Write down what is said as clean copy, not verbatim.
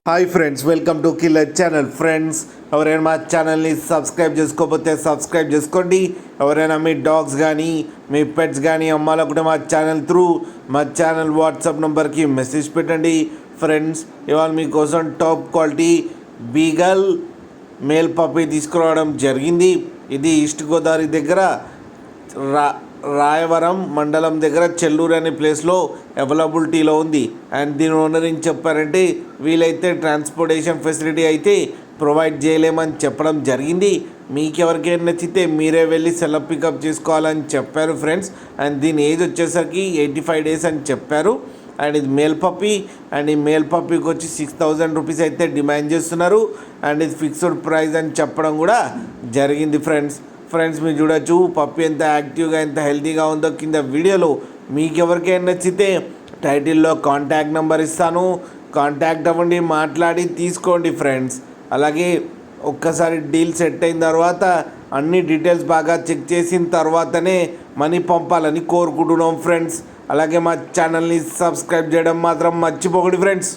Hi friends, welcome to killer channel. Friends, ఎవరైనా మా ఛానల్ని సబ్స్క్రైబ్ చేసుకోకపోతే సబ్స్క్రైబ్ చేసుకోండి. ఎవరైనా మీ డాగ్స్ కానీ మీ పెట్స్ కానీ అమ్మాలనుకుంటే మా ఛానల్ త్రూ మా ఛానల్ వాట్సాప్ నెంబర్కి మెసేజ్ పెట్టండి. ఫ్రెండ్స్, ఇవాళ మీకోసం top quality beagle male puppy తీసుకురావడం జరిగింది. ఇది ఈస్ట్ గోదావరి దగ్గర రాయవరం మండలం దగ్గర చెల్లూరు అనే ప్లేస్లో అవైలబిలిటీలో ఉంది. అండ్ దీని ఓనర్ ఏం చెప్పారంటే, వీలైతే ట్రాన్స్పోర్టేషన్ ఫెసిలిటీ అయితే ప్రొవైడ్ చేయలేమని చెప్పడం జరిగింది. మీకు ఎవరికైనా నచ్చితే మీరే వెళ్ళి సెలవు పికప్ చేసుకోవాలని చెప్పారు ఫ్రెండ్స్. అండ్ దీని ఏజ్ వచ్చేసరికి 85 days అని చెప్పారు. అండ్ ఇది మేల్ పప్పీ. అండ్ ఈ మేల్ పప్పీకి వచ్చి 6,000 రూపీస్ అయితే డిమాండ్ చేస్తున్నారు. అండ్ ఇది ఫిక్స్డ్ ప్రైస్ అని చెప్పడం కూడా జరిగింది ఫ్రెండ్స్. మీరు చూడొచ్చు పప్పి ఎంత యాక్టివ్గా ఎంత హెల్తీగా ఉందో కింద వీడియోలో. మీకు ఎవరికైనా నచ్చితే టైటిల్లో కాంటాక్ట్ నెంబర్ ఇస్తాను, కాంటాక్ట్ అవ్వండి, మాట్లాడి తీసుకోండి ఫ్రెండ్స్. అలాగే ఒక్కసారి డీల్ సెట్ అయిన తర్వాత అన్ని డీటెయిల్స్ బాగా చెక్ చేసిన తర్వాతనే మనీ పంపాలని కోరుకుంటున్నాం ఫ్రెండ్స్. అలాగే మా ఛానల్ని సబ్స్క్రైబ్ చేయడం మాత్రం మర్చిపోకండి ఫ్రెండ్స్.